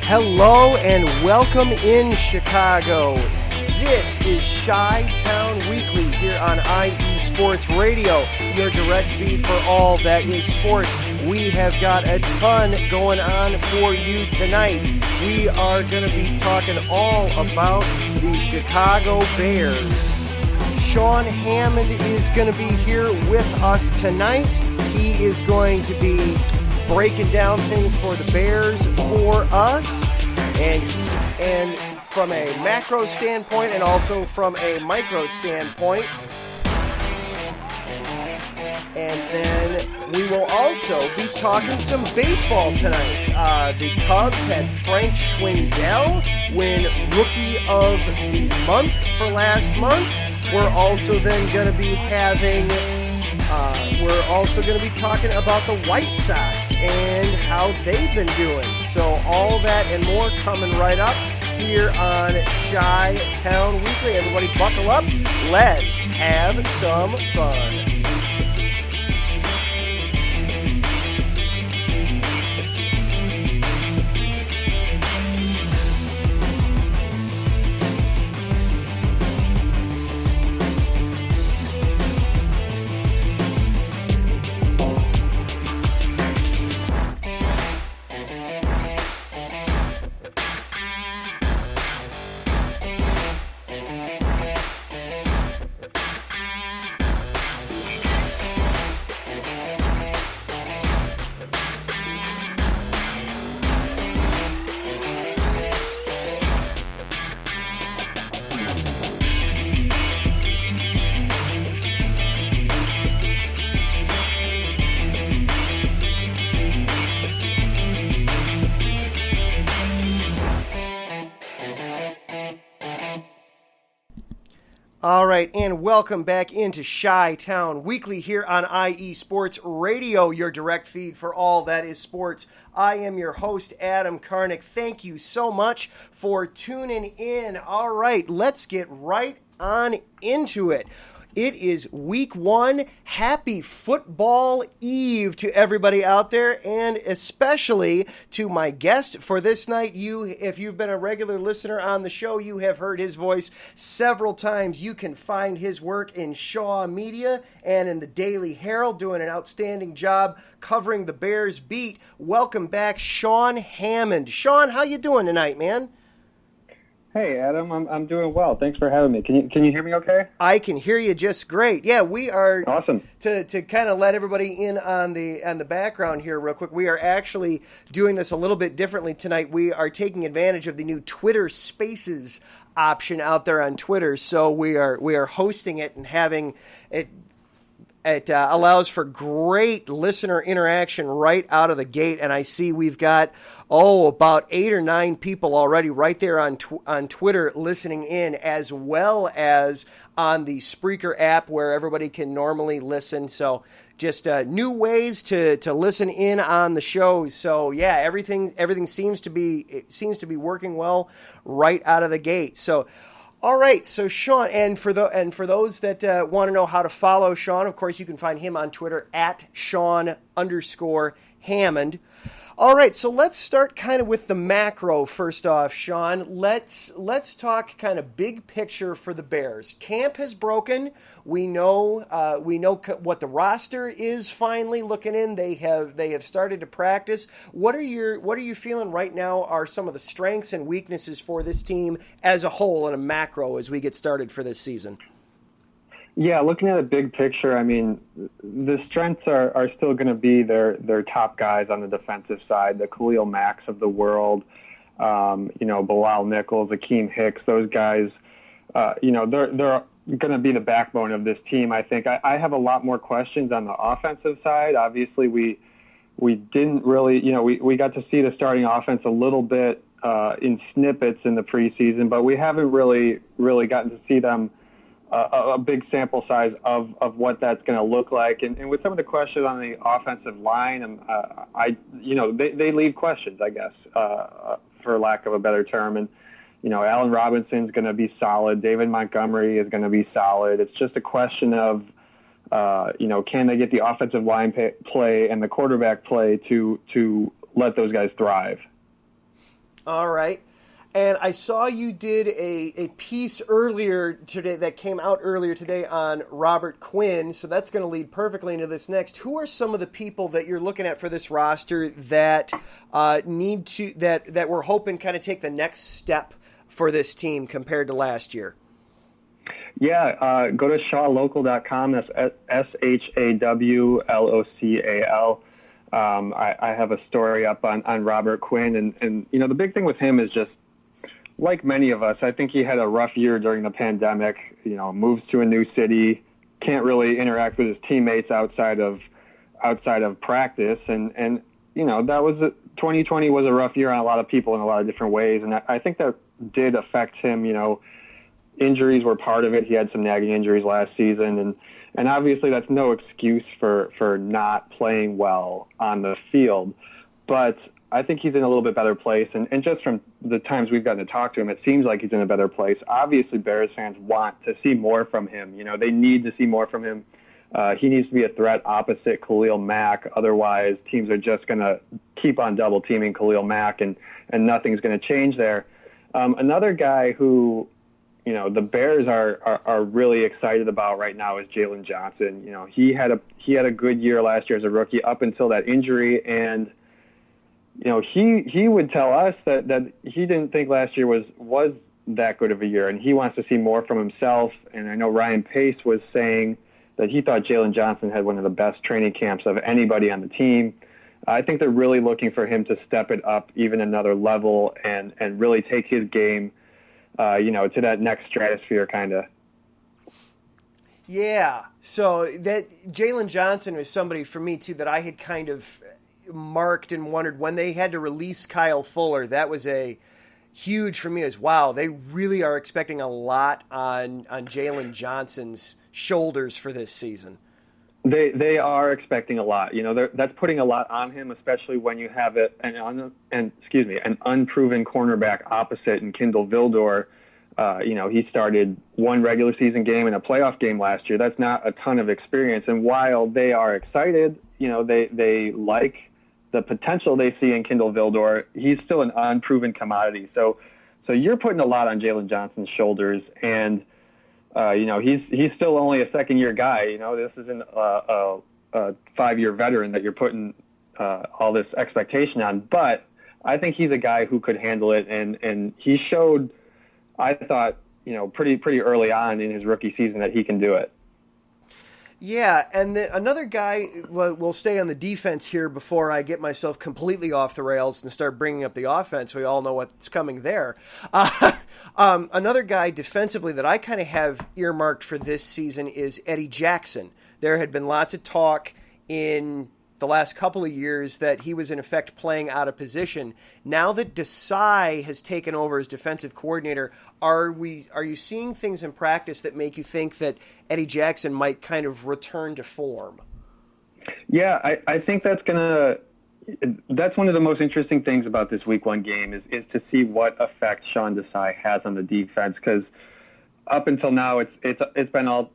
Hello and welcome in Chicago. This is Chi-Town Weekly here on IE Sports Radio, your direct feed for all that is sports. We have got a ton going on for you tonight. We are going to be talking all about the Chicago Bears. Sean Hammond is going to be here with us tonight. He is going to be breaking down things for the Bears for us, and from a macro standpoint and also from a micro standpoint. And then we will also be talking some baseball tonight. The Cubs had Frank Schwindel win Rookie of the Month for last month. We're also then going to be having talking about the White Sox and how they've been doing. So all that and more coming right up here on Chi-Town Weekly. Everybody buckle up. Let's have some fun. All right, and welcome back into Chi-Town Weekly here on IE Sports Radio, your direct feed for all that is sports. I am your host, Adam Karnick. Thank you so much for tuning in. All right, let's get right on into it. It is week one. Happy football eve to everybody out there, and especially to my guest for this night. If you've been a regular listener on the show, you have heard his voice several times. You can find his work in Shaw Media and in the Daily Herald, doing an outstanding job covering the Bears beat. Welcome back, Sean Hammond. Sean, how you doing tonight, man? Hey, Adam, I'm doing well. Thanks for having me. Can you hear me okay? I can hear you just great. Yeah, we are awesome. To kind of let everybody in on the background here real quick. We are actually doing this a little bit differently tonight. We are taking advantage of the new Twitter Spaces option out there on Twitter. So we are hosting it and having it. It allows for great listener interaction right out of the gate, and I see we've got about 8 or 9 people already right there on Twitter listening in, as well as on the Spreaker app where everybody can normally listen. So just new ways to listen in on the shows. So yeah, everything seems to be working well right out of the gate. So. All right, so Sean, and for those that want to know how to follow Sean, of course, you can find him on Twitter at Sean_Hammond. All right, so let's start kind of with the macro first off, Sean. Let's talk kind of big picture for the Bears. Camp has broken. We know what the roster is finally looking in. They have started to practice. What are you feeling right now are some of the strengths and weaknesses for this team as a whole in a macro as we get started for this season? Yeah, looking at a big picture, I mean, the strengths are still going to be their top guys on the defensive side, the Khalil Macks of the world, Bilal Nichols, Akeem Hicks, those guys, they're going to be the backbone of this team. I think I have a lot more questions on the offensive side. Obviously, we didn't really, we got to see the starting offense a little bit in snippets in the preseason, but we haven't really gotten to see them a big sample size of what that's going to look like. And with some of the questions on the offensive line, they leave questions, I guess, for lack of a better term. And, Allen Robinson's going to be solid. David Montgomery is going to be solid. It's just a question of, can they get the offensive line play and the quarterback play to let those guys thrive? All right. And I saw you did a piece earlier today that came out earlier today on Robert Quinn, so that's going to lead perfectly into this next. Who are some of the people that you're looking at for this roster that that we're hoping kind of take the next step for this team compared to last year? Yeah, go to shawlocal.com. That's SHAWLOCAL. I have a story up on Robert Quinn, and the big thing with him is just, like many of us, I think he had a rough year during the pandemic. Moves to a new city, can't really interact with his teammates outside of practice, and that was 2020 was a rough year on a lot of people in a lot of different ways, and I think that did affect him. Injuries were part of it. He had some nagging injuries last season, and obviously that's no excuse for not playing well on the field, but I think he's in a little bit better place, and just from the times we've gotten to talk to him, it seems like he's in a better place. Obviously, Bears fans want to see more from him. They need to see more from him. He needs to be a threat opposite Khalil Mack. Otherwise, teams are just going to keep on double teaming Khalil Mack, and nothing's going to change there. Another guy who, the Bears are really excited about right now is Jalen Johnson. He had a good year last year as a rookie up until that injury, and he would tell us that he didn't think last year was that good of a year, and he wants to see more from himself. And I know Ryan Pace was saying that he thought Jalen Johnson had one of the best training camps of anybody on the team. I think they're really looking for him to step it up even another level and really take his game, to that next stratosphere kind of. Yeah. So that Jalen Johnson was somebody for me too that I had kind of marked and wondered when they had to release Kyle Fuller. That was a huge for me as wow. They really are expecting a lot on Jalen Johnson's shoulders for this season. They are expecting a lot. That's putting a lot on him, especially when you have an unproven cornerback opposite in Kindle Vildor. He started one regular season game and a playoff game last year. That's not a ton of experience. And while they are excited, they like the potential they see in Kindle Vildor, he's still an unproven commodity. So you're putting a lot on Jalen Johnson's shoulders, and he's still only a second-year guy. This isn't a 5-year veteran that you're putting all this expectation on. But I think he's a guy who could handle it, and he showed, I thought, pretty early on in his rookie season that he can do it. Yeah, and another guy, we'll stay on the defense here before I get myself completely off the rails and start bringing up the offense. We all know what's coming there. Another guy defensively that I kind of have earmarked for this season is Eddie Jackson. There had been lots of talk in the last couple of years that he was in effect playing out of position. Now that Desai has taken over as defensive coordinator, are you seeing things in practice that make you think that Eddie Jackson might kind of return to form? Yeah, I think that's one of the most interesting things about this Week 1 game is to see what effect Sean Desai has on the defense, because up until now it's been all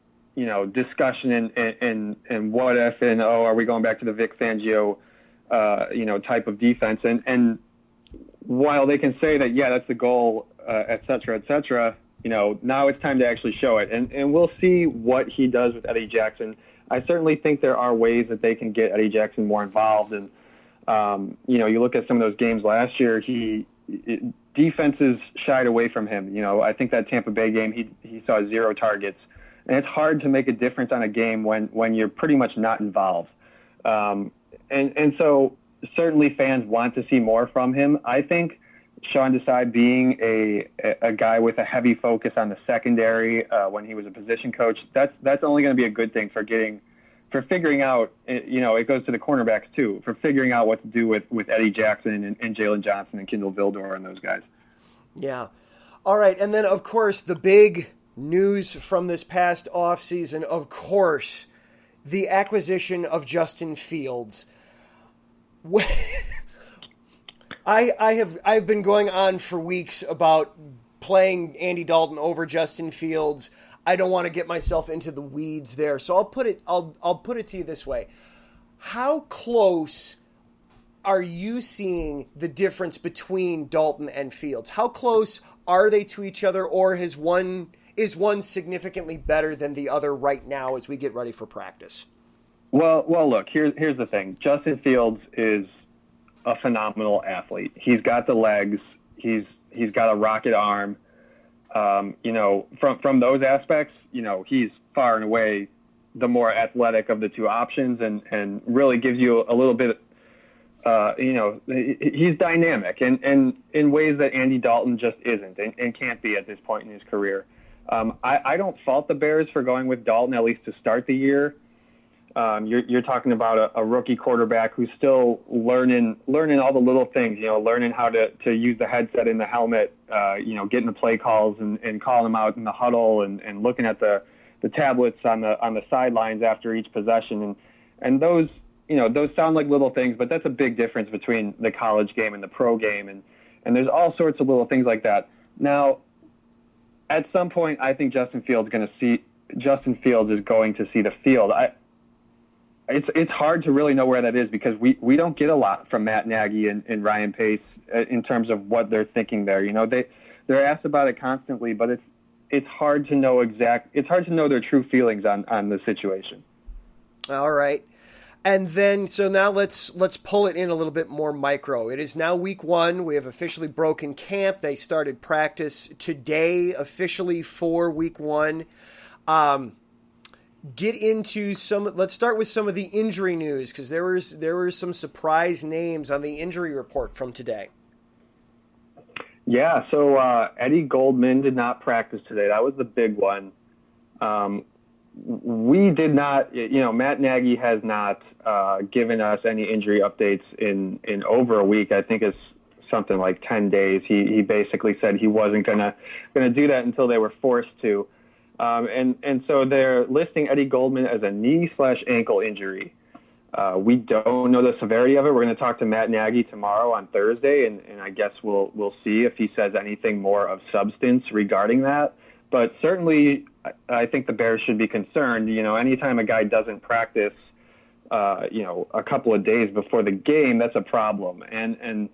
discussion and what if, and are we going back to the Vic Fangio type of defense, and while they can say that that's the goal, et cetera, now it's time to actually show it, and we'll see what he does with Eddie Jackson. I certainly think there are ways that they can get Eddie Jackson more involved, and you look at some of those games last year, defenses shied away from him. I think that Tampa Bay game he saw 0 targets. And it's hard to make a difference on a game when you're pretty much not involved. And so certainly fans want to see more from him. I think Sean Desai being a guy with a heavy focus on the secondary when he was a position coach, that's only going to be a good thing for figuring out, it goes to the cornerbacks too, for figuring out what to do with Eddie Jackson and Jalen Johnson and Kindle Vildor and those guys. Yeah. All right. And then, of course, the big news from this past offseason, of course, the acquisition of Justin Fields. I've been going on for weeks about playing Andy Dalton over Justin Fields. I don't want to get myself into the weeds there, so I'll put it to you this way: how close are you seeing the difference between Dalton and Fields? How close are they to each other, or is one significantly better than the other right now as we get ready for practice? Well, look, here's the thing. Justin Fields is a phenomenal athlete. He's got the legs. He's got a rocket arm. From those aspects, he's far and away the more athletic of the two options, and really gives you a little bit. He's dynamic and in ways that Andy Dalton just isn't and can't be at this point in his career. I don't fault the Bears for going with Dalton, at least to start the year. You're talking about a rookie quarterback who's still learning all the little things, learning how to use the headset in the helmet, getting the play calls and calling them out in the huddle and looking at the tablets on the sidelines after each possession. And those sound like little things, but that's a big difference between the college game and the pro game. And there's all sorts of little things like that. Now, at some point, I think Justin Fields is going to see the field. It's hard to really know where that is because we don't get a lot from Matt Nagy and Ryan Pace in terms of what they're thinking there. They're asked about it constantly, but it's hard to know their true feelings on the situation. All right. And then, so now let's pull it in a little bit more micro. It is now week 1. We have officially broken camp. They started practice today officially for week 1. Let's start with some of the injury news because there were some surprise names on the injury report from today. Yeah, so Eddie Goldman did not practice today. That was the big one. We did not, Matt Nagy has not given us any injury updates in over a week. I think it's something like 10 days. He basically said he wasn't gonna do that until they were forced to. And so they're listing Eddie Goldman as a knee/ankle injury. We don't know the severity of it. We're going to talk to Matt Nagy tomorrow on Thursday, and I guess we'll see if he says anything more of substance regarding that. But certainly, I think the Bears should be concerned. Anytime a guy doesn't practice, a couple of days before the game, that's a problem. And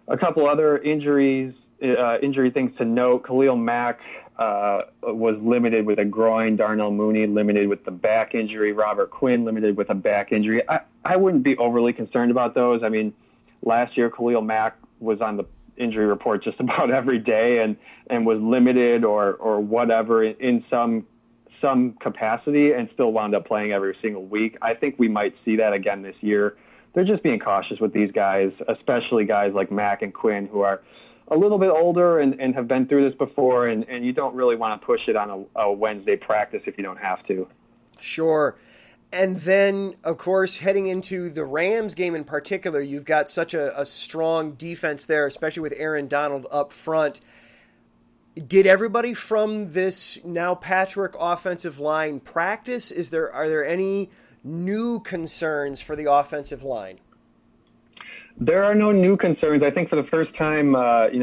a couple other injury things to note: Khalil Mack was limited with a groin. Darnell Mooney limited with the back injury. Robert Quinn limited with a back injury. I wouldn't be overly concerned about those. I mean, last year Khalil Mack was on the injury report just about every day and was limited or whatever in some capacity and still wound up playing every single week. I think we might see that again this year. They're just being cautious with these guys, especially guys like Mack and Quinn who are a little bit older and have been through this before, and you don't really want to push it on a Wednesday practice if you don't have to. Sure. And then, of course, heading into the Rams game in particular, you've got such a strong defense there, especially with Aaron Donald up front. Did everybody from this now patchwork offensive line practice? Are there any new concerns for the offensive line? There are no new concerns. I think for the first time,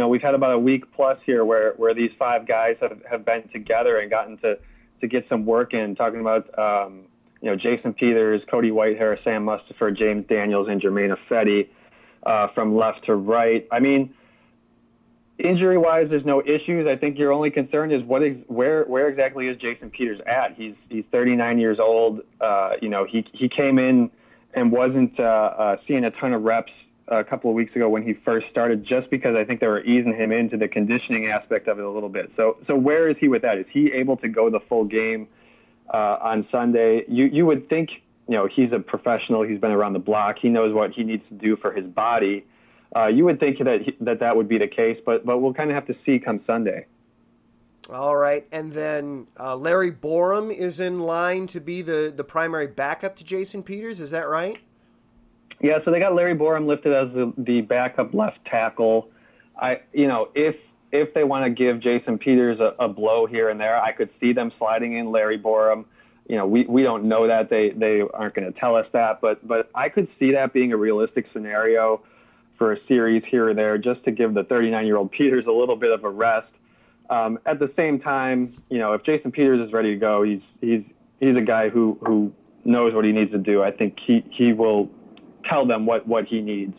we've had about a week plus here where these 5 guys have been together and gotten to get some work in, talking about Jason Peters, Cody Whitehair, Sam Mustipher, James Daniels, and Jermaine Ifedi from left to right. I mean, injury-wise, there's no issues. I think your only concern is where exactly is Jason Peters at? He's 39 years old. He came in and wasn't seeing a ton of reps a couple of weeks ago when he first started, just because I think they were easing him into the conditioning aspect of it a little bit. So where is he with that? Is he able to go the full game on Sunday? You would think, he's a professional. He's been around the block. He knows what he needs to do for his body. You would think that would be the case, but we'll kind of have to see come Sunday. All right. And then Larry Borum is in line to be the primary backup to Jason Peters. Is that right? Yeah, so they got Larry Borum listed as the backup left tackle. If they want to give Jason Peters a blow here and there, I could see them sliding in Larry Borum. We don't know that. They aren't going to tell us that, but I could see that being a realistic scenario for a series here or there, just to give the 39-year-old Peters a little bit of a rest. At the same time, if Jason Peters is ready to go, he's a guy who knows what he needs to do. I think he will tell them what he needs.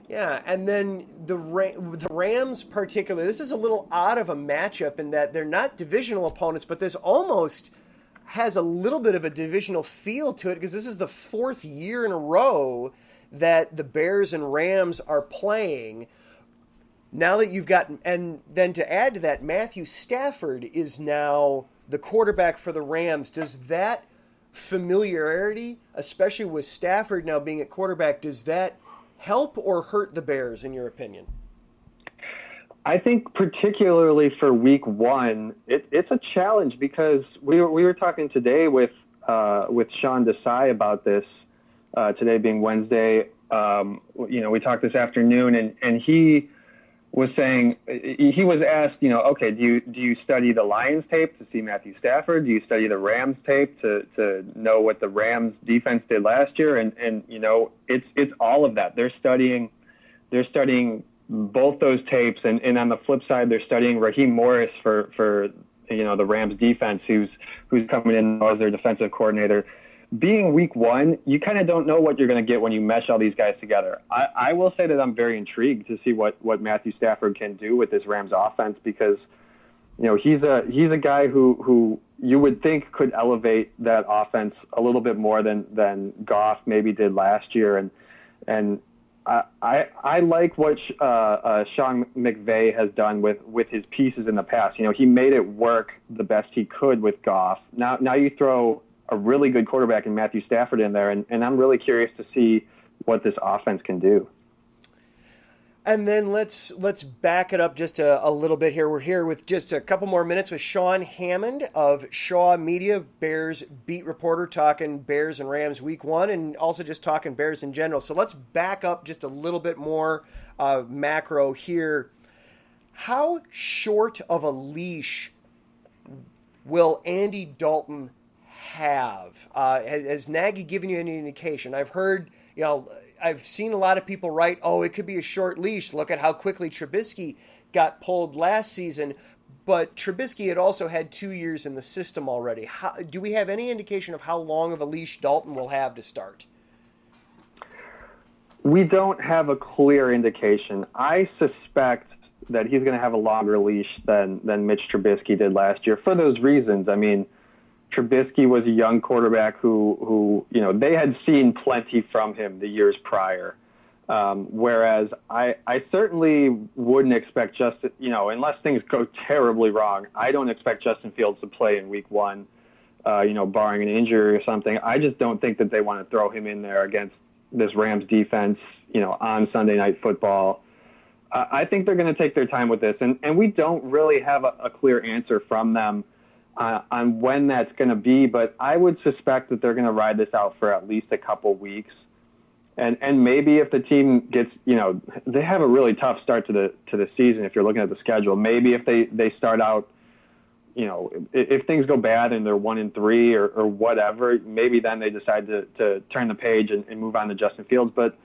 Yeah, and then the Rams particularly, this is a little odd of a matchup in that they're not divisional opponents, but this almost has a little bit of a divisional feel to it because this is the fourth year in a row that the Bears and Rams are playing. Now that you've got, and then to add to that, Matthew Stafford is now the quarterback for the Rams. Does that familiarity, especially with Stafford now being at quarterback, does that help or hurt the Bears, in your opinion? I think particularly for week one, it's a challenge because we were talking today with Sean Desai about this, today being Wednesday. We talked this afternoon, and he was saying, he was asked, okay, do you study the Lions tape to see Matthew Stafford? Do you study the Rams tape to know what the Rams defense did last year? And it's all of that. They're studying both those tapes, and on the flip side, they're studying Raheem Morris for the Rams defense, who's coming in as their defensive coordinator. Being week one, you kind of don't know what you're going to get when you mesh all these guys together. I will say that I'm very intrigued to see what Matthew Stafford can do with this Rams offense because, he's a guy who you would think could elevate that offense a little bit more than Goff maybe did last year. And I like what Sean McVay has done with his pieces in the past. He made it work the best he could with Goff. Now you throw a really good quarterback in Matthew Stafford in there, and I'm really curious to see what this offense can do. And then let's back it up just a little bit here. We're here with just a couple more minutes with Sean Hammond of Shaw Media, Bears beat reporter, talking Bears and Rams week one, and also just talking Bears in general. So let's back up just a little bit more macro here. How short of a leash will Andy Dalton have? Has Nagy given you any indication? I've heard, I've seen a lot of people write, it could be a short leash. Look at how quickly Trubisky got pulled last season. But Trubisky had also had 2 years in the system already. Do we have any indication of how long of a leash Dalton will have to start? We don't have a clear indication. I suspect that he's going to have a longer leash than Mitch Trubisky did last year for those reasons. I mean, Trubisky was a young quarterback who they had seen plenty from him the years prior. Whereas I certainly wouldn't expect Justin, unless things go terribly wrong, I don't expect Justin Fields to play in week one, barring an injury or something. I just don't think that they want to throw him in there against this Rams defense, on Sunday Night Football. I think they're going to take their time with this. And we don't really have a clear answer from them on when that's going to be, but I would suspect that they're going to ride this out for at least a couple weeks. And maybe if the team gets, they have a really tough start to the season if you're looking at the schedule. Maybe if they start out, if things go bad and they're 1-3 or whatever, maybe then they decide to turn the page and move on to Justin Fields. But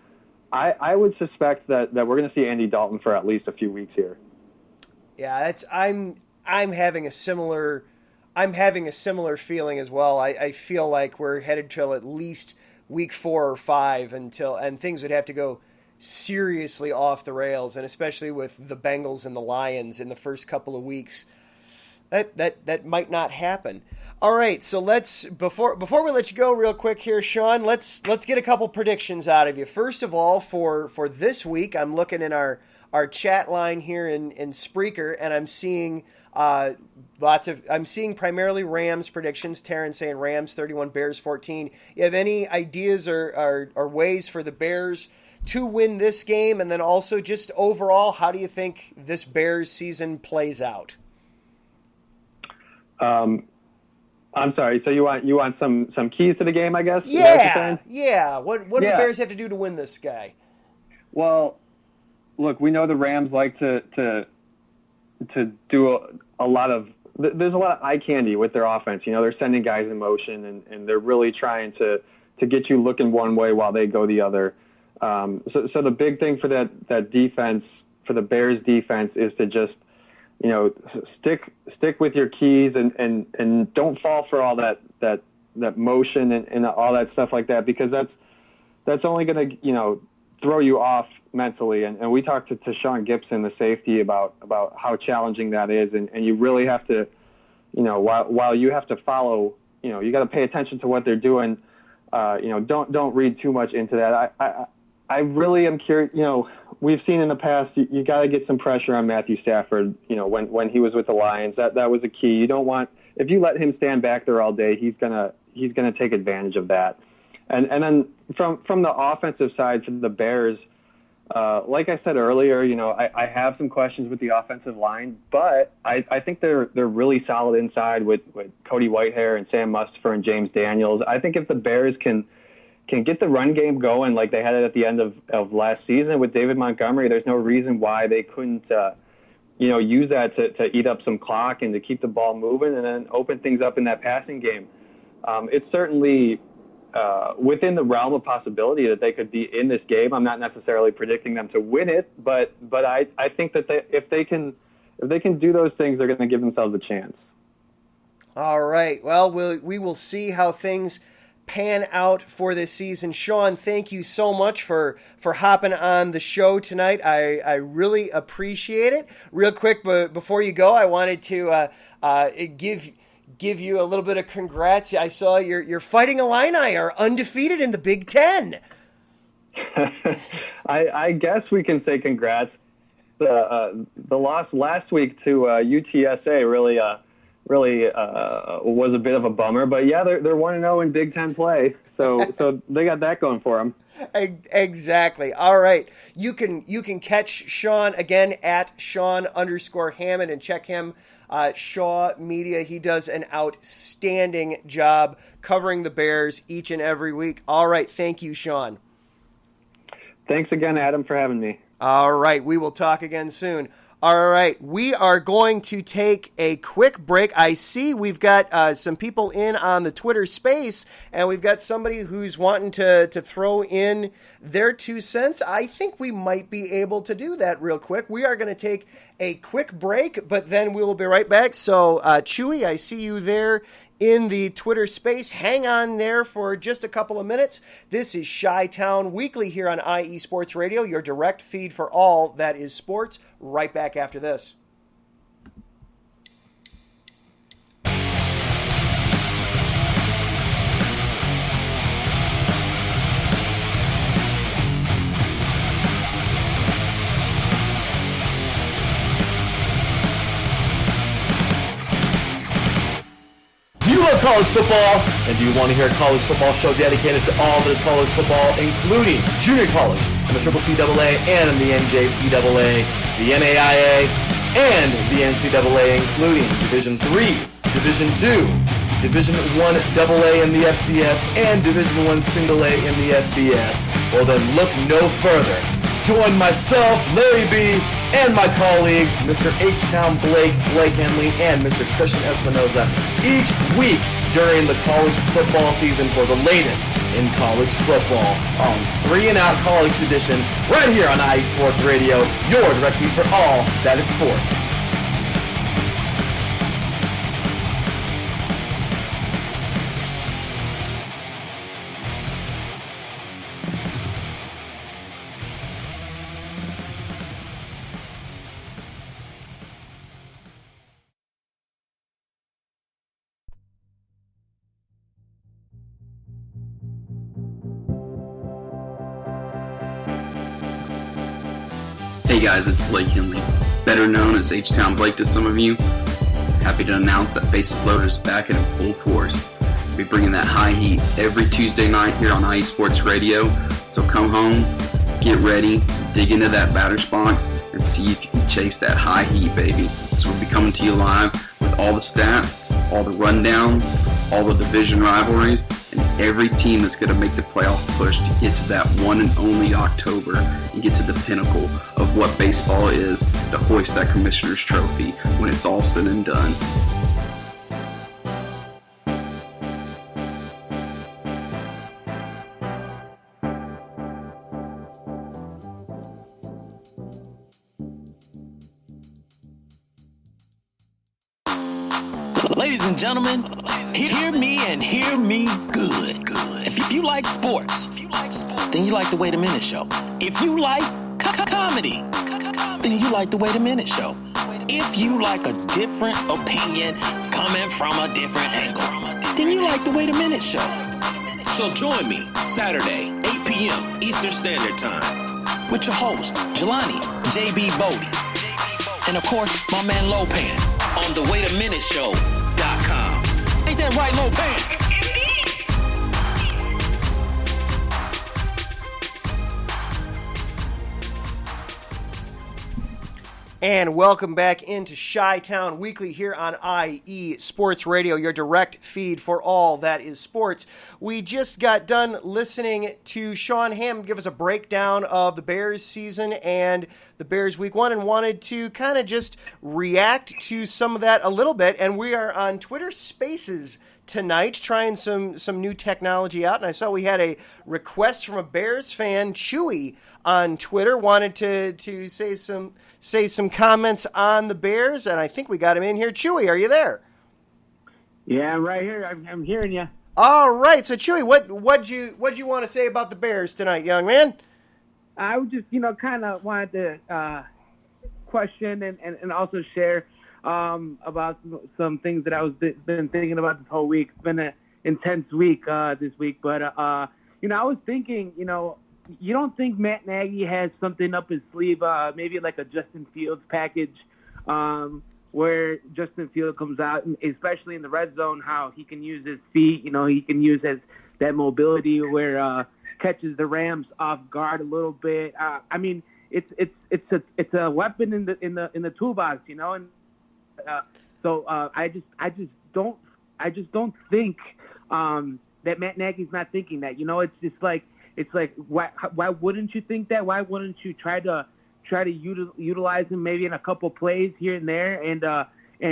I would suspect that we're going to see Andy Dalton for at least a few weeks here. Yeah, I'm having a similar feeling as well. I feel like we're headed till at least week 4 or 5 and things would have to go seriously off the rails, and especially with the Bengals and the Lions in the first couple of weeks, that might not happen. All right, so let's before we let you go real quick here, Sean, let's get a couple predictions out of you. First of all, for this week, I'm looking in our chat line here in Spreaker, and I'm seeing I'm seeing primarily Rams predictions. Taryn saying Rams 31, Bears 14. You have any ideas or ways for the Bears to win this game? And then also just overall, how do you think this Bears season plays out? I'm sorry. So you want some keys to the game, I guess? Yeah. What do the Bears have to do to win this guy? Well, look, we know the Rams like to do a lot of. There's a lot of eye candy with their offense. They're sending guys in motion and they're really trying to get you looking one way while they go the other. So the big thing for that defense, for the Bears defense, is to just stick with your keys and don't fall for all that motion and all that stuff like that, because that's only going to throw you off mentally. And we talked to Sean Gibson, the safety, about how challenging that is. And you really have to, while you have to follow, you got to pay attention to what they're doing. Don't read too much into that. I really am curious. We've seen in the past, you got to get some pressure on Matthew Stafford. When he was with the Lions, that was a key. You don't want, if you let him stand back there all day, he's gonna take advantage of that. And then from the offensive side for the Bears, like I said earlier, I have some questions with the offensive line, but I think they're really solid inside with Cody Whitehair and Sam Mustipher and James Daniels. I think if the Bears can get the run game going like they had it at the end of last season with David Montgomery, there's no reason why they couldn't use that to eat up some clock and to keep the ball moving and then open things up in that passing game. It's certainly within the realm of possibility that they could be in this game. I'm not necessarily predicting them to win it, but I think that if they can do those things, they're going to give themselves a chance. All right. Well, we will see how things pan out for this season. Sean, thank you so much for hopping on the show tonight. I really appreciate it. Real quick, but before you go, I wanted to give you a little bit of congrats. I saw your Fighting Illini are undefeated in the Big Ten. I guess we can say congrats. The loss last week to UTSA really was a bit of a bummer, but yeah, they're 1-0 in Big Ten play, so they got that going for them. Exactly. All right, you can catch Sean again at Sean_Hammond and check him. Shaw Media. He does an outstanding job covering the Bears each and every week. All right, thank you, Sean. Thanks again, Adam, for having me. All right, we will talk again soon. All right, we are going to take a quick break. I see we've got some people in on the Twitter space, and we've got somebody who's wanting to throw in their 2 cents. I think we might be able to do that real quick. We are going to take a quick break, but then we will be right back. So, Chewy, I see you there in the Twitter space. Hang on there for just a couple of minutes. This is Chi-Town Weekly here on IE Sports Radio, your direct feed for all that is sports. Right back after this. Do you love college football? And do you want to hear a college football show dedicated to all that is college football, including junior college and the CCCAA and the NJCAA, the NAIA, and the NCAA, including Division III, Division II, Division I AA in the FCS, and Division I Single A in the FBS? Well, then look no further. Join myself, Larry B., and my colleagues, Mr. H-Town Blake Henley, and Mr. Christian Espinoza, each week during the college football season for the latest in college football on 3 and Out College Edition, right here on IE Sports Radio, your direct feed for all that is sports. Hey guys, it's Blake Henley, better known as H-Town Blake to some of you. Happy to announce that Bases Loaded is back in full force. We'll be bringing that high heat every Tuesday night here on IE Sports Radio. So come home, get ready, dig into that batter's box, and see if you can chase that high heat, baby. So we'll be coming to you live with all the stats, all the rundowns, all the division rivalries, and every team that's going to make the playoff push to get to that one and only October and get to the pinnacle of what baseball is, to hoist that Commissioner's Trophy when it's all said and done. Ladies and gentlemen, hear me and hear me good. If you like sports, then you like the Wait a Minute Show. If you like comedy, then you like the Wait a Minute Show. If you like a different opinion coming from a different angle, then you like the Wait a Minute Show. So join me Saturday, 8 p.m. Eastern Standard Time with your host, Jelani J.B. Bodie. And of course, my man Lopan on the waitaminuteshow.com. Ain't that right, Lopan? And welcome back into Chi-Town Weekly here on IE Sports Radio, your direct feed for all that is sports. We just got done listening to Sean Hammond give us a breakdown of the Bears season and the Bears Week 1 and wanted to kind of just react to some of that a little bit. And we are on Twitter Spaces tonight trying some new technology out. And I saw we had a request from a Bears fan, Chewy, on Twitter, wanted to say some comments on the Bears, and I think we got him in here. Chewy, are you there? Yeah, I'm right here. I'm hearing you. All right. So, Chewy, what'd you want to say about the Bears tonight, young man? I would just, kind of wanted to question and also share about some things that I was been thinking about this whole week. It's been an intense week this week, but I was thinking, you don't think Matt Nagy has something up his sleeve, maybe like a Justin Fields package, where Justin Fields comes out, and especially in the red zone, how he can use his feet, he can use that mobility where catches the Rams off guard a little bit. I mean, it's a weapon in the toolbox, and so I just don't think that Matt Nagy's not thinking that. It's like why wouldn't you think that? Why wouldn't you try to utilize him maybe in a couple plays here and there and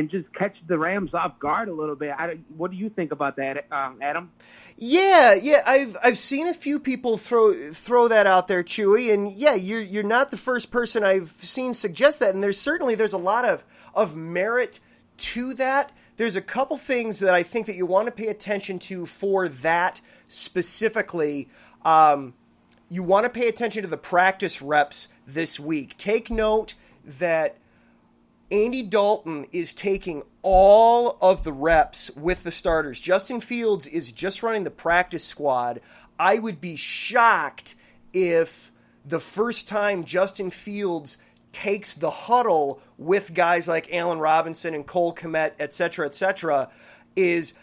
just catch the Rams off guard a little bit? What do you think about that, Adam? Yeah, I've seen a few people throw that out there, Chewy, and yeah, you're not the first person I've seen suggest that, and there's a lot of merit to that. There's a couple things that I think that you want to pay attention to for that specifically. You want to pay attention to the practice reps this week. Take note that Andy Dalton is taking all of the reps with the starters. Justin Fields is just running the practice squad. I would be shocked if the first time Justin Fields takes the huddle with guys like Allen Robinson and Cole Kmet, et cetera, is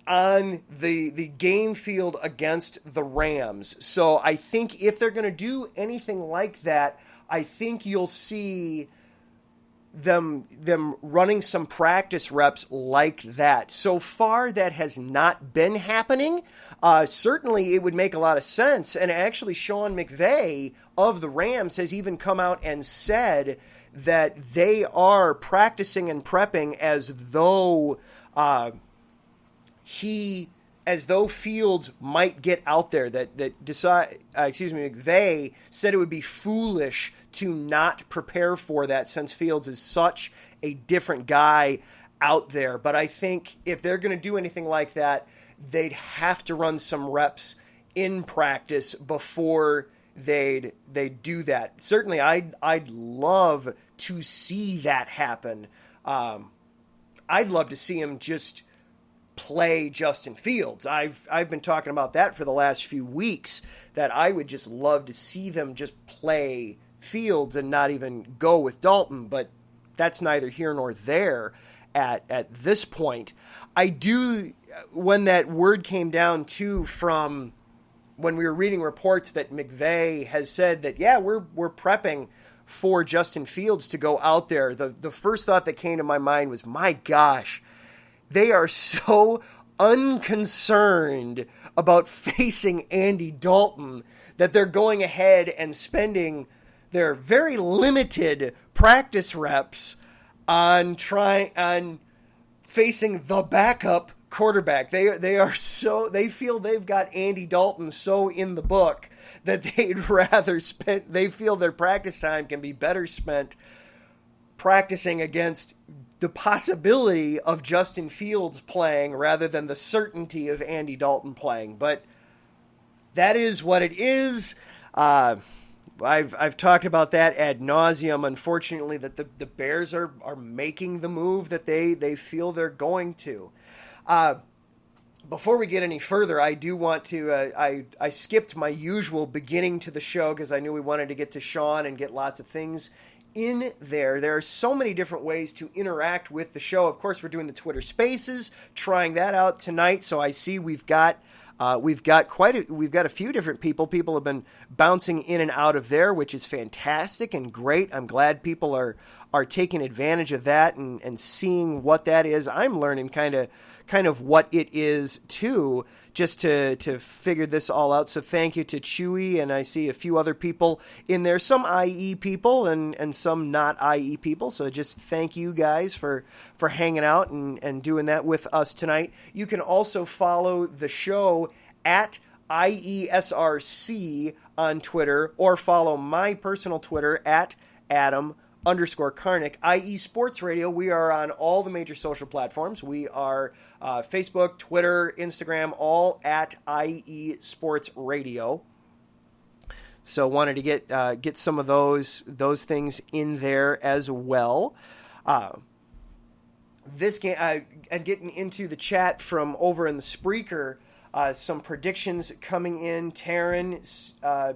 on the game field against the Rams. So I think if they're going to do anything like that, I think you'll see them running some practice reps like that. So far, that has not been happening. Certainly, it would make a lot of sense. And actually, Sean McVay of the Rams has even come out and said that they are practicing and prepping as though Fields might get out there. McVay said it would be foolish to not prepare for that since Fields is such a different guy out there. But I think if they're going to do anything like that, they'd have to run some reps in practice before they'd do that. Certainly, I'd love to see that happen. I'd love to see him just play Justin Fields. I've been talking about that for the last few weeks, that I would just love to see them just play Fields and not even go with Dalton, but that's neither here nor there at this point. I do, when that word came down too from when we were reading reports that McVay has said that, yeah, we're prepping for Justin Fields to go out there, the first thought that came to my mind was, my gosh, they are so unconcerned about facing Andy Dalton that they're going ahead and spending their very limited practice reps on facing the backup quarterback. They feel they've got Andy Dalton so in the book that they feel their practice time can be better spent practicing against the possibility of Justin Fields playing rather than the certainty of Andy Dalton playing. But that is what it is. I've talked about that ad nauseum. Unfortunately, that the Bears are making the move that they feel they're going to. Before we get any further, I do want to. I skipped my usual beginning to the show because I knew we wanted to get to Sean and get lots of things in there. There are so many different ways to interact with the show. Of course, we're doing the Twitter Spaces, trying that out tonight. So I see we've got a few different people. People have been bouncing in and out of there, which is fantastic and great. I'm glad people are taking advantage of that and seeing what that is. I'm learning kind of what it is too, just to figure this all out. So thank you to Chewy, and I see a few other people in there, some IE people and some not IE people. So just thank you guys for hanging out and doing that with us tonight. You can also follow the show at IESRC on Twitter, or follow my personal Twitter at Adam_Karnick. IE Sports Radio, we are on all the major social platforms. We are Facebook, Twitter, Instagram, all at IE Sports Radio. So wanted to get some of those things in there as well. This game, and getting into the chat from over in the Spreaker, some predictions coming in. Taryn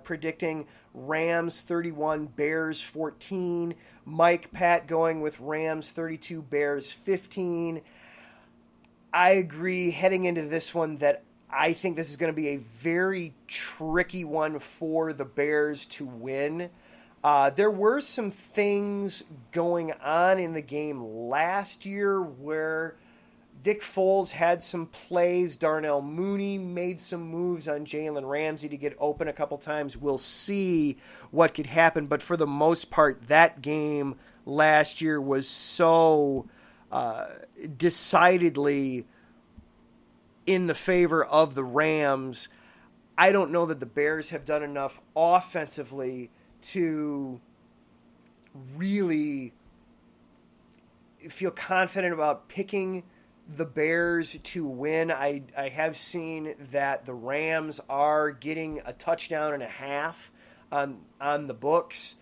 predicting Rams 31, Bears 14. Mike Pat going with Rams 32, Bears 15. I agree heading into this one that I think this is going to be a very tricky one for the Bears to win. There were some things going on in the game last year where Dick Foles had some plays. Darnell Mooney made some moves on Jalen Ramsey to get open a couple times. We'll see what could happen. But for the most part, that game last year was so decidedly in the favor of the Rams. I don't know that the Bears have done enough offensively to really feel confident about picking the Bears to win. I have seen that the Rams are getting a touchdown and a half on the books,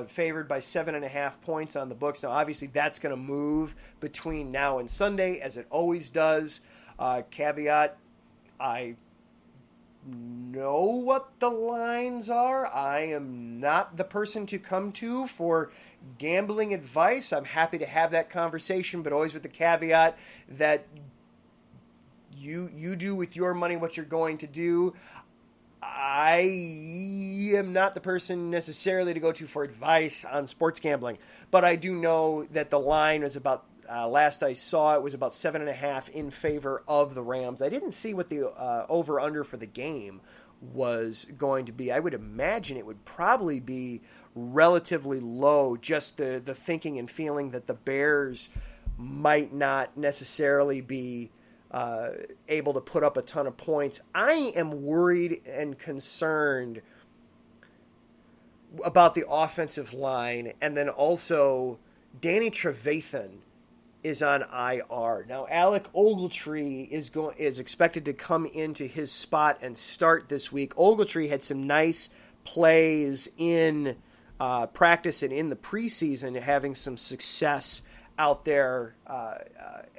favored by 7.5 points on the books. Now, obviously, that's going to move between now and Sunday, as it always does. Caveat, I know what the lines are. I am not the person to come to for gambling advice. I'm happy to have that conversation, but always with the caveat that you do with your money what you're going to do. I am not the person necessarily to go to for advice on sports gambling, but I do know that the line is about, last I saw it was about 7.5 in favor of the Rams. I didn't see what the over-under for the game was going to be. I would imagine it would probably be relatively low, just the thinking and feeling that the Bears might not necessarily be able to put up a ton of points. I am worried and concerned about the offensive line, and then also Danny Trevathan is on IR. Now, Alec Ogletree is expected to come into his spot and start this week. Ogletree had some nice plays in practice and in the preseason, having some success out there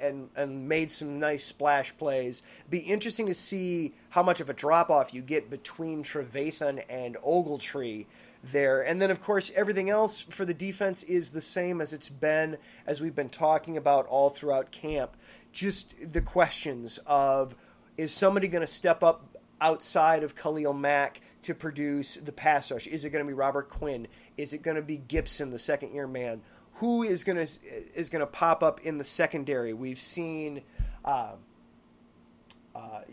and made some nice splash plays. Be interesting to see how much of a drop-off you get between Trevathan and Ogletree there. And then, of course, everything else for the defense is the same as it's been, as we've been talking about all throughout camp. Just the questions of, is somebody going to step up outside of Khalil Mack to produce the pass rush? Is it going to be Robert Quinn? Is it going to be Gibson, the second-year man? Who is going to pop up in the secondary? We've seen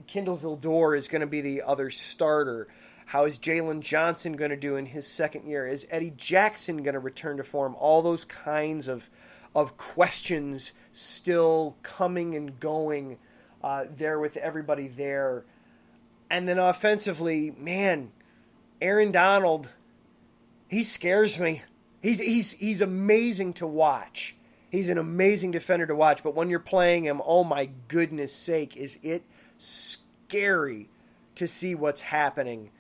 Kendall Vildor is going to be the other starter. How is Jalen Johnson going to do in his second year? Is Eddie Jackson going to return to form? All those kinds of questions still coming and going there with everybody there. And then offensively, man, Aaron Donald, he scares me. He's amazing to watch. He's an amazing defender to watch. But when you're playing him, oh my goodness sake, is it scary to see what's happening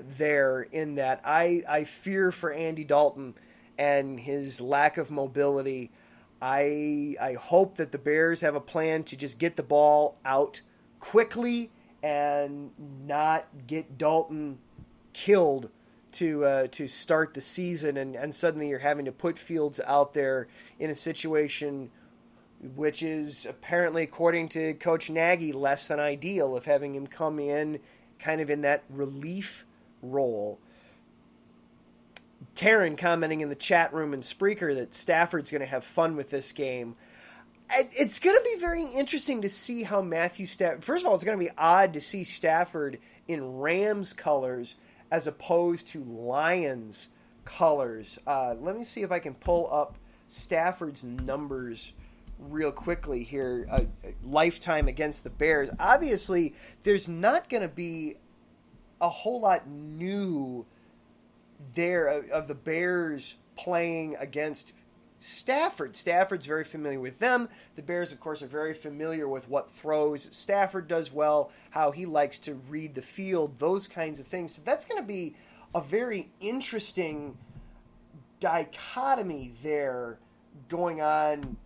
there in that. I fear for Andy Dalton and his lack of mobility. I hope that the Bears have a plan to just get the ball out quickly and not get Dalton killed to start the season, and suddenly you're having to put Fields out there in a situation which is apparently, according to Coach Nagy, less than ideal, of having him come in kind of in that relief role. Taryn commenting in the chat room in Spreaker that Stafford's going to have fun with this game. It's going to be very interesting to see how Matthew Stafford... First of all, it's going to be odd to see Stafford in Rams colors as opposed to Lions colors. Let me see if I can pull up Stafford's numbers real quickly here. Lifetime against the Bears. Obviously, there's not going to be a whole lot new there of the Bears playing against Stafford. Stafford's very familiar with them. The Bears, of course, are very familiar with what throws Stafford does well, how he likes to read the field, those kinds of things. So that's going to be a very interesting dichotomy there going on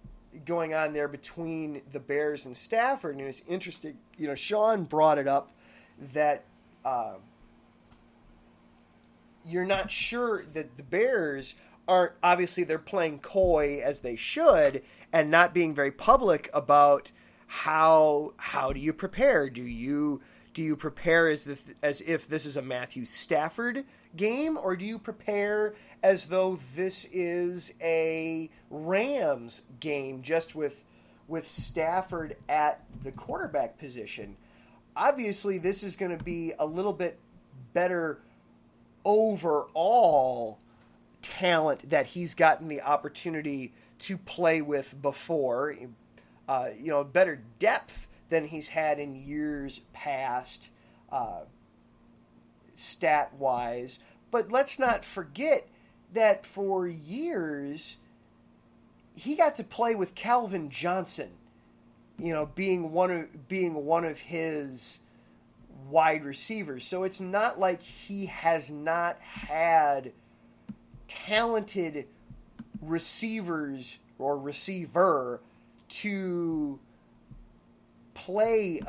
there between the Bears and Stafford. And it's interesting, Sean brought it up that you're not sure that the Bears aren't, obviously they're playing coy as they should and not being very public about how do you prepare? Do you prepare as if this is a Matthew Stafford game, or do you prepare as though this is a Rams game just with Stafford at the quarterback position? Obviously, this is going to be a little bit better overall talent that he's gotten the opportunity to play with before. Better depth than he's had in years past, stat-wise. But let's not forget that for years he got to play with Calvin Johnson, being one of his wide receivers. So it's not like he has not had talented receivers or receiver to play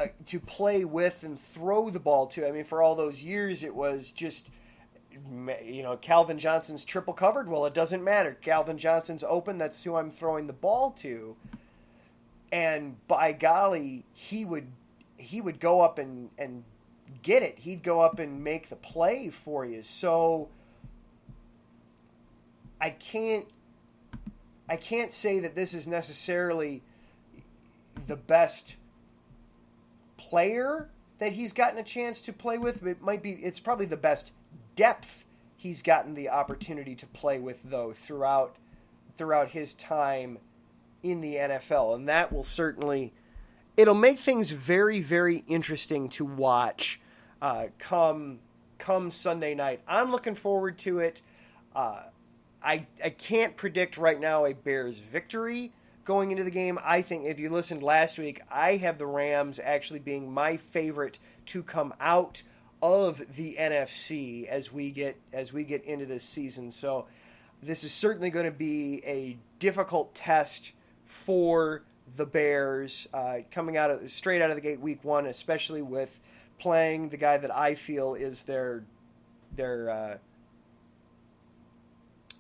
with and throw the ball to. I mean, for all those years, it was just, Calvin Johnson's triple covered. Well, it doesn't matter. Calvin Johnson's open. That's who I'm throwing the ball to. And by golly, he would go up and get it. He'd go up and make the play for you. So I can't say that this is necessarily the best player that he's gotten a chance to play with. It's probably the best depth he's gotten the opportunity to play with, though, throughout his time in the NFL. And that will it'll make things very, very interesting to watch come Sunday night. I'm looking forward to it. I can't predict right now a Bears victory going into the game. I think if you listened last week, I have the Rams actually being my favorite to come out of the NFC as we get into this season. So this is certainly going to be a difficult test for the Bears coming straight out of the gate week one, especially with playing the guy that I feel is their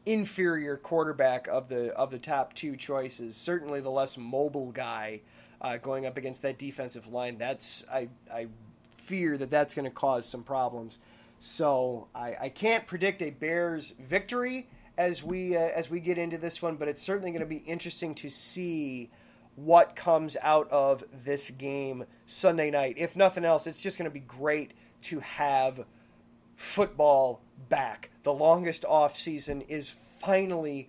inferior quarterback of the top two choices. Certainly the less mobile guy going up against that defensive line. I fear that's going to cause some problems. So I can't predict a Bears victory as we get into this one, but it's certainly going to be interesting to see what comes out of this game Sunday night. If nothing else, it's just going to be great to have football back. The longest off season is finally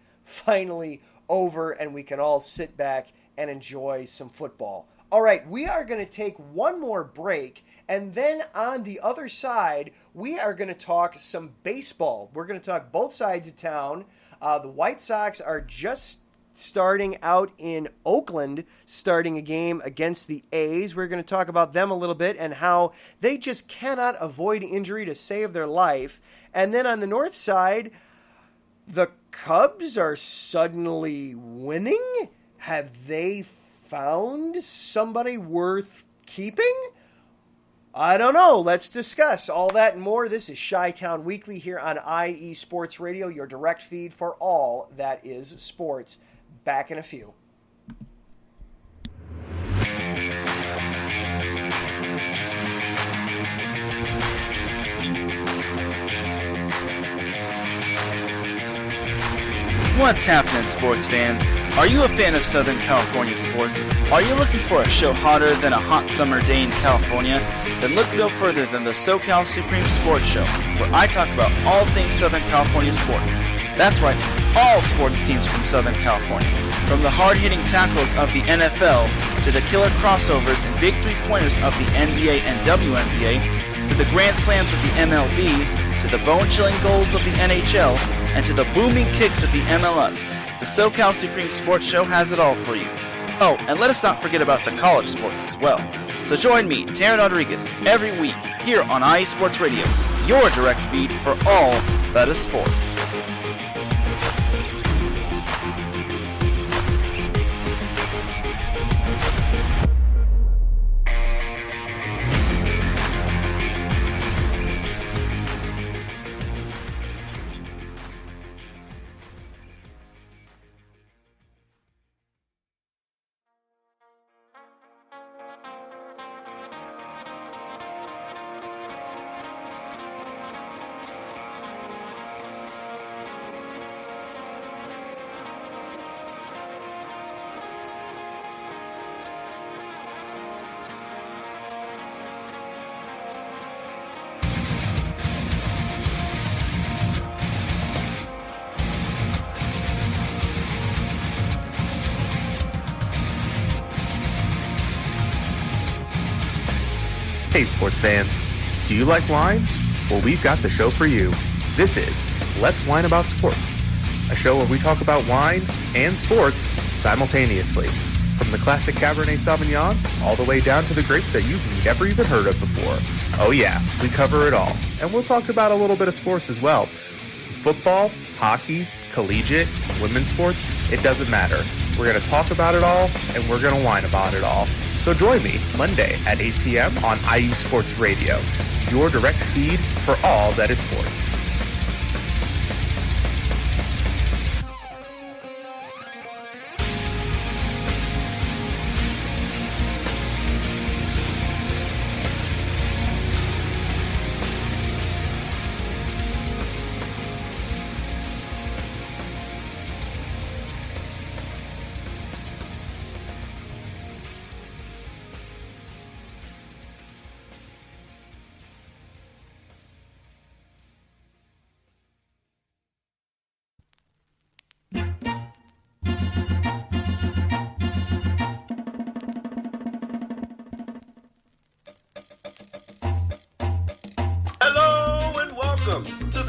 over, and we can all sit back and enjoy some football. All right, we are going to take one more break, and then on the other side, we are going to talk some baseball. We're going to talk both sides of town. The White Sox are just starting out in Oakland, starting a game against the A's. We're going to talk about them a little bit and how they just cannot avoid injury to save their life. And then on the north side, the Cubs are suddenly winning. Have they found somebody worth keeping? I don't know. Let's discuss all that and more. This is Chi-Town Weekly here on IE Sports Radio, your direct feed for all that is sports. Back in a few. What's happening, sports fans? Are you a fan of Southern California sports? Are you looking for a show hotter than a hot summer day in California? Then look no further than the SoCal Supreme Sports Show, where I talk about all things Southern California sports. That's right, all sports teams from Southern California. From the hard-hitting tackles of the NFL, to the killer crossovers and big three-pointers of the NBA and WNBA, to the grand slams of the MLB, to the bone-chilling goals of the NHL, and to the booming kicks of the MLS, the SoCal Supreme Sports Show has it all for you. Oh, and let us not forget about the college sports as well. So join me, Taryn Rodriguez, every week here on IE Sports Radio, your direct feed for all that is sports. Hey sports fans, do you like wine? Well, we've got the show for you. This is Let's Wine About Sports, a show where we talk about wine and sports simultaneously. From the classic Cabernet Sauvignon all the way down to the grapes that you've never even heard of before. Oh yeah, we cover it all. And we'll talk about a little bit of sports as well. Football, hockey, collegiate, women's sports, it doesn't matter. We're going to talk about it all, and we're going to whine about it all. So join me Monday at 8 p.m. on IU Sports Radio, your direct feed for all that is sports.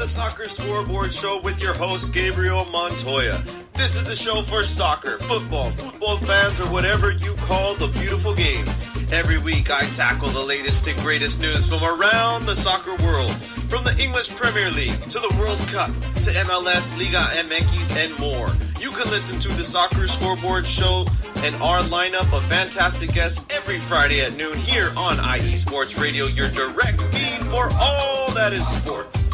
Soccer Scoreboard Show with your host, Gabriel Montoya. This is the show for soccer, football fans, or whatever you call the beautiful game. Every week, I tackle the latest and greatest news from around the soccer world. From the English Premier League, to the World Cup, to MLS, Liga MX, and more. You can listen to the Soccer Scoreboard Show and our lineup of fantastic guests every Friday at noon here on IE Sports Radio, your direct feed for all that is sports.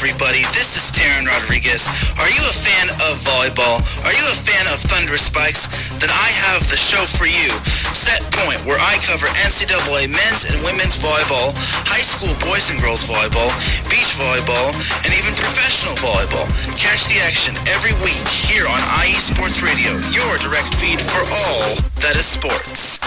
Everybody, this is Taryn Rodriguez. Are you a fan of volleyball? Are you a fan of Thunder Spikes? Then I have have the show for you. Set Point, where I cover NCAA men's and women's volleyball, high school boys and girls volleyball, beach volleyball, and even professional volleyball. Catch the action every week here on IE Sports Radio, your direct feed for all that is sports.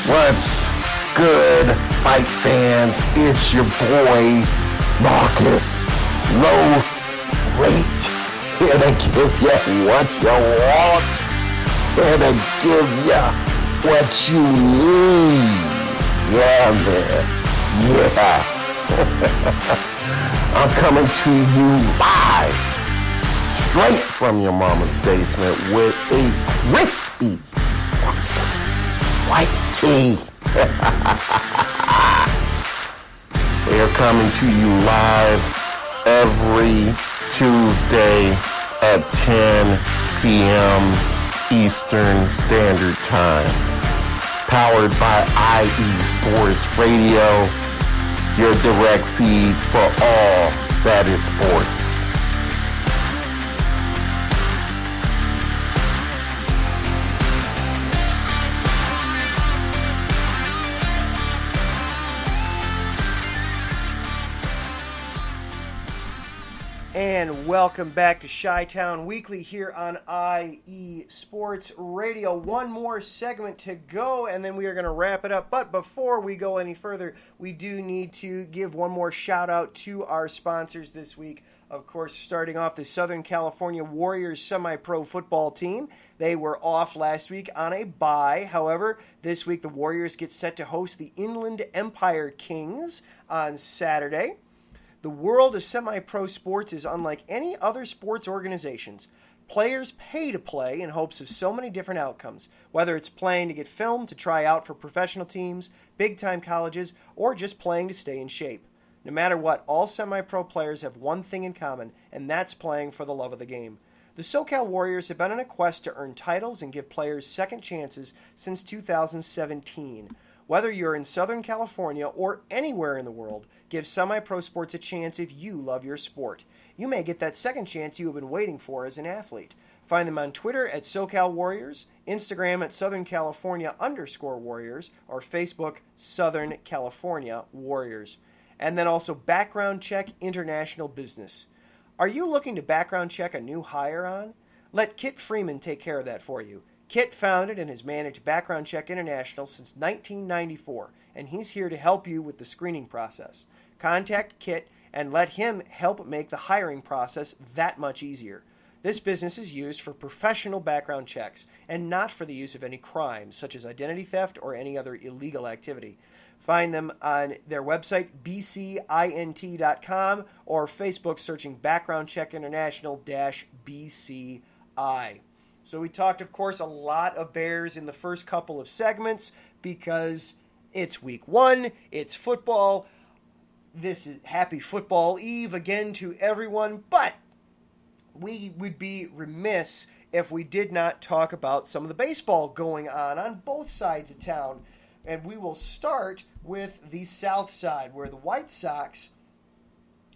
What's good, fight fans? It's your boy, Marcus Los Great, here to give you what you want, here to give you what you need. Yeah, man. Yeah. I'm coming to you live, straight from your mama's basement with a crispy, awesome white tea. We are coming to you live every Tuesday at 10 p.m. Eastern Standard Time. Powered by IE Sports Radio, your direct feed for all that is sports. And welcome back to Chi-Town Weekly here on IE Sports Radio. One more segment to go, and then we are going to wrap it up. But before we go any further, we do need to give one more shout-out to our sponsors this week. Of course, starting off the Southern California Warriors semi-pro football team. They were off last week on a bye. However, this week the Warriors get set to host the Inland Empire Kings on Saturday. The world of semi-pro sports is unlike any other sports organizations. Players pay to play in hopes of so many different outcomes, whether it's playing to get filmed to try out for professional teams, big-time colleges, or just playing to stay in shape. No matter what, all semi-pro players have one thing in common, and that's playing for the love of the game. The SoCal Warriors have been on a quest to earn titles and give players second chances since 2017. Whether you're in Southern California or anywhere in the world, give semi-pro sports a chance if you love your sport. You may get that second chance you have been waiting for as an athlete. Find them on Twitter at SoCal Warriors, Instagram at Southern California_Warriors, or Facebook Southern California Warriors. And then also Background Check International Business. Are you looking to background check a new hire on? Let Kit Freeman take care of that for you. Kit founded and has managed Background Check International since 1994, and he's here to help you with the screening process. Contact Kit and let him help make the hiring process that much easier. This business is used for professional background checks and not for the use of any crimes, such as identity theft or any other illegal activity. Find them on their website, bcint.com, or Facebook searching Background Check International-BCI. So we talked, of course, a lot of Bears in the first couple of segments because it's week one, it's football. This is happy football eve again to everyone, but we would be remiss if we did not talk about some of the baseball going on both sides of town. And we will start with the south side, where the White Sox,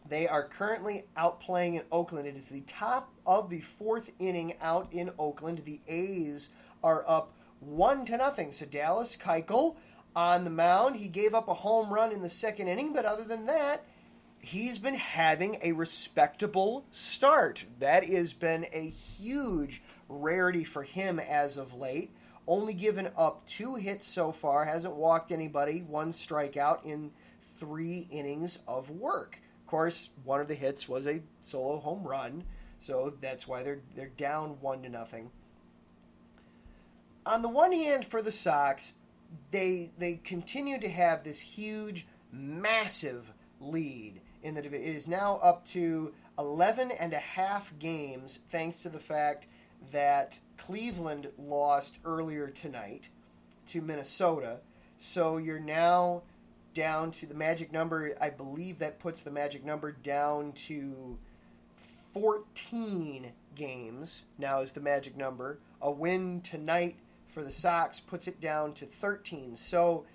they are currently out playing in Oakland. It is the top of the fourth inning out in Oakland. The A's are up 1-0. So Dallas Keuchel on the mound. He gave up a home run in the second inning, but other than that, he's been having a respectable start. That has been a huge rarity for him as of late. Only given up 2 hits so far, hasn't walked anybody, 1 strikeout in 3 innings of work. Of course, one of the hits was a solo home run, so that's why they're down 1-0. On the one hand, for the Sox, they continue to have this huge, massive lead. in the division. It is now up to 11.5 games, thanks to the fact that Cleveland lost earlier tonight to Minnesota. So you're now down to the magic number. I believe that puts the magic number down to 14 games. Now is the magic number. A win tonight for the Sox puts it down to 13. So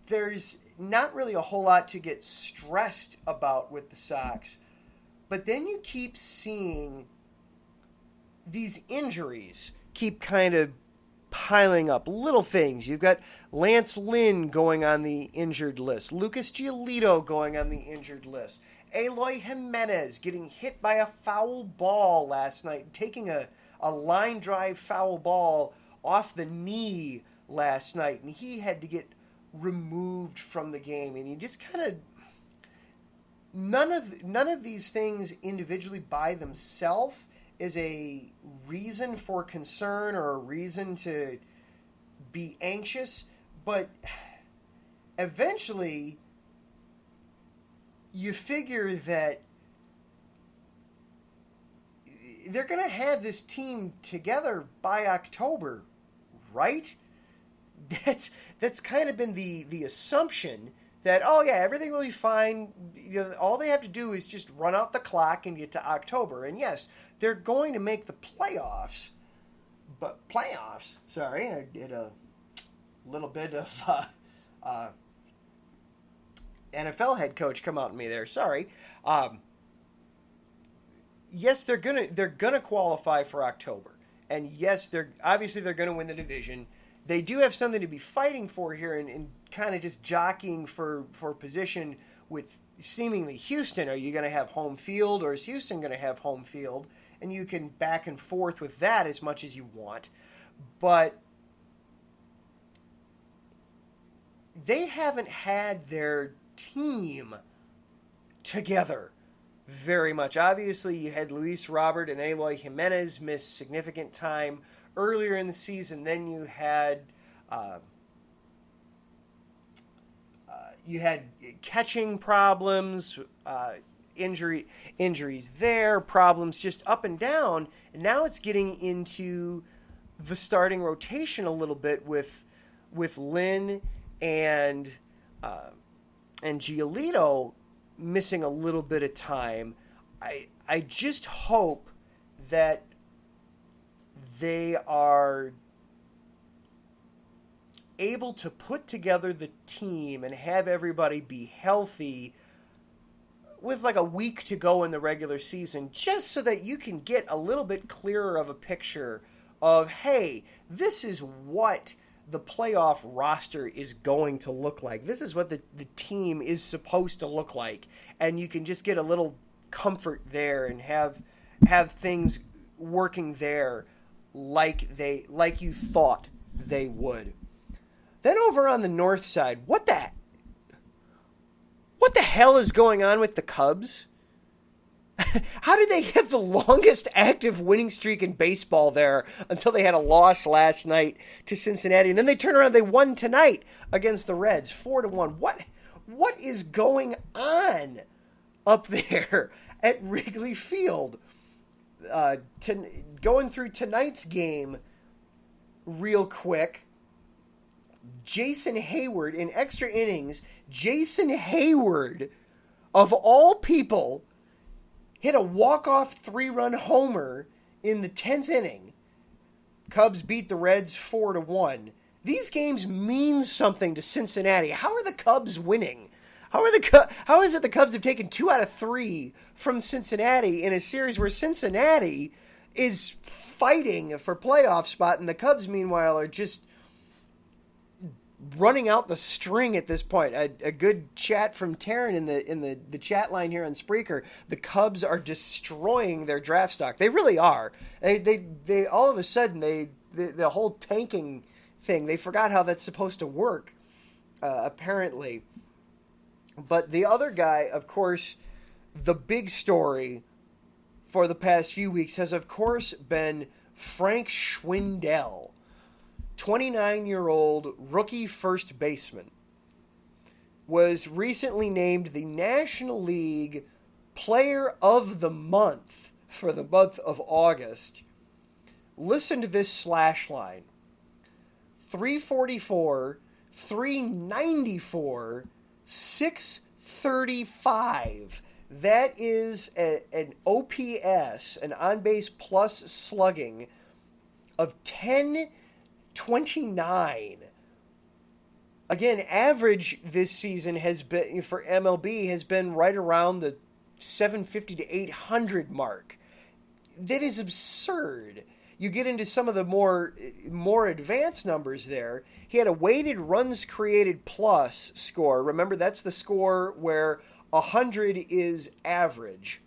there's not really a whole lot to get stressed about with the Sox. But then you keep seeing these injuries keep kind of piling up. Little things. You've got Lance Lynn going on the injured list. Lucas Giolito going on the injured list. Eloy Jimenez getting hit by a foul ball last night, taking a line drive foul ball off the knee last night, and he had to get removed from the game. And you just kind of none of these things individually by themselves is a reason for concern or a reason to be anxious, but eventually you figure that they're going to have this team together by October, right? That's kind of been the assumption that, oh yeah, everything will be fine. You know, all they have to do is just run out the clock and get to October. And yes, they're going to make the playoffs. Sorry, I did a little bit of NFL head coach come out at me there. Sorry. Yes, they're gonna qualify for October, and yes, they're gonna win the division. They do have something to be fighting for here, and kind of just jockeying for position with seemingly Houston. Are you going to have home field, or is Houston going to have home field? And you can back and forth with that as much as you want, but they haven't had their team together very much. Obviously, you had Luis Robert and Eloy Jimenez miss significant time earlier in the season. Then you had catching problems, injuries there, problems just up and down. And now it's getting into the starting rotation a little bit with Lynn and Giolito missing a little bit of time. I just hope that they are able to put together the team and have everybody be healthy with like a week to go in the regular season, just so that you can get a little bit clearer of a picture of, hey, this is what the playoff roster is going to look like. This is what the team is supposed to look like. And you can just get a little comfort there and have things working there like you thought they would. Then over on the north side, what the hell is going on with the Cubs? How did they have the longest active winning streak in baseball there until they had a loss last night to Cincinnati? And then they turn around, they won tonight against the Reds, 4-1. What is going on up there at Wrigley Field? Going through tonight's game real quick, Jason Hayward in extra innings, Jason Hayward, of all people, hit a walk-off 3-run homer in the 10th inning. Cubs beat the Reds 4-1. These games mean something to Cincinnati. How are the Cubs winning? How is it the Cubs have taken 2 out of 3 from Cincinnati in a series where Cincinnati is fighting for playoff spot, and the Cubs, meanwhile, are just running out the string at this point? A good chat from Taryn in the chat line here on Spreaker. The Cubs are destroying their draft stock. They really are. They all of a sudden the whole tanking thing, they forgot how that's supposed to work, apparently. But the other guy, of course, the big story for the past few weeks has, of course, been Frank Schwindel, 29-year-old rookie first baseman. was recently named the National League Player of the Month for the month of August. Listen to this slash line. 344, 394, 635. That is an OPS, an on-base plus slugging, of 1029. Again, average this season has been, for MLB, has been right around the 750 to 800 mark. That is absurd. You get into some of the more advanced numbers there. He had a weighted runs created plus score. Remember, that's the score where 100 is average.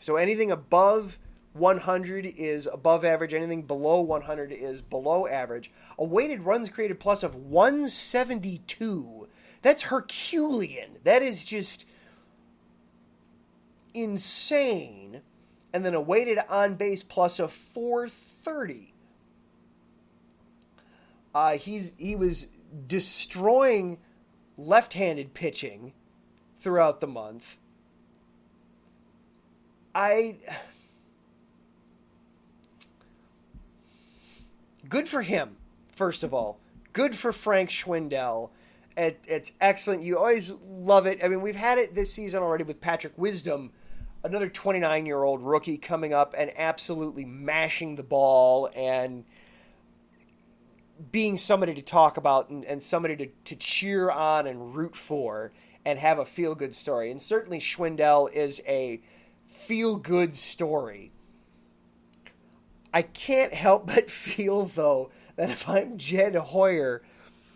So anything above 100 is above average. Anything below 100 is below average. A weighted runs created plus of 172. That's Herculean. That is just insane. And then a weighted on-base plus of 430. He was destroying left-handed pitching throughout the month. Good for him, first of all. Good for Frank Schwindel. It's excellent. You always love it. I mean, we've had it this season already with Patrick Wisdom, another 29-year-old rookie coming up and absolutely mashing the ball and being somebody to talk about and somebody to cheer on and root for and have a feel-good story. And certainly Schwindel is a feel-good story. I can't help but feel, though, that if I'm Jed Hoyer,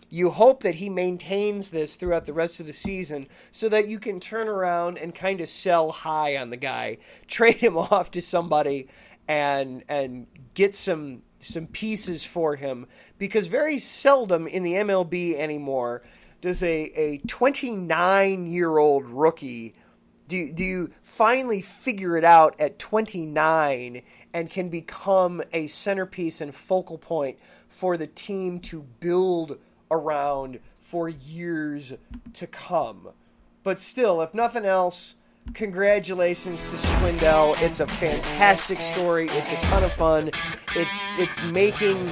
you hope that he maintains this throughout the rest of the season so that you can turn around and kind of sell high on the guy, trade him off to somebody and get some pieces for him, because very seldom in the MLB anymore does a 29-year-old rookie, do you finally figure it out at 29 and can become a centerpiece and focal point for the team to build around for years to come. But still, if nothing else, congratulations to Schwindel. It's a fantastic story. It's a ton of fun. It's making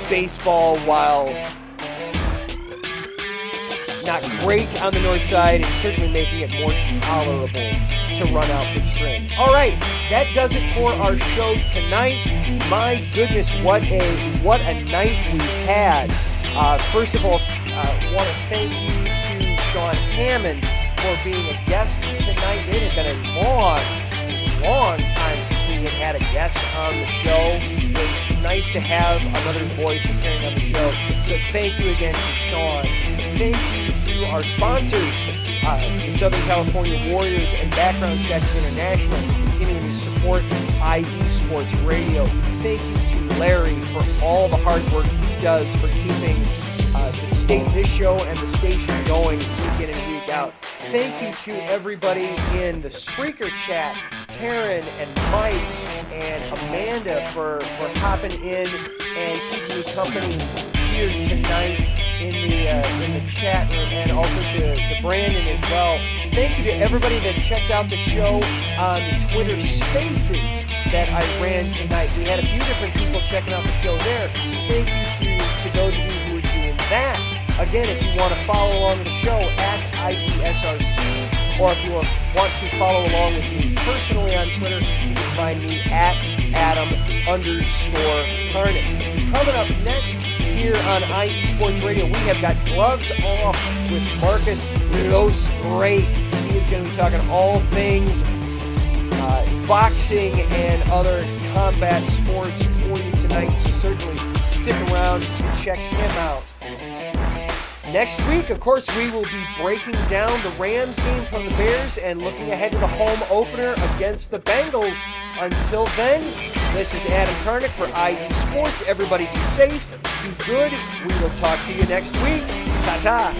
baseball, while not great on the north side, it's certainly making it more tolerable to run out the string. All right, that does it for our show tonight. My goodness, what a night we had. First of all, I want to thank you to Sean Hammond for being a guest tonight. It had been a long time since we had a guest on the show. It's nice to have another voice appearing on the show. So thank you again to Sean. Thank you to our sponsors, the Southern California Warriors and Background Checks International, for continuing to support IE Sports Radio. Thank you to Larry for all the hard work he does for keeping this show and the station going week in and week out. Thank you to everybody in the Spreaker chat, Taryn and Mike and Amanda for hopping in and keeping me company here tonight in the chat room, and also to Brandon as well. Thank you to everybody that checked out the show on the Twitter Spaces that I ran tonight. We had a few different people checking out the show there. Thank you to those of you who are doing that. Again, if you want to follow along the show at IESRC, or if you want to follow along with me personally on Twitter, you can find me at Adam_Harnick. Coming up next here on IE Sports Radio, we have got Gloves Off with Marcus Los Great. He is going to be talking all things boxing and other combat sports for you tonight, so certainly stick around to check him out. Next week, of course, we will be breaking down the Rams game from the Bears and looking ahead to the home opener against the Bengals. Until then, this is Adam Harnick for IE Sports. Everybody be safe, be good. We will talk to you next week. Ta-ta.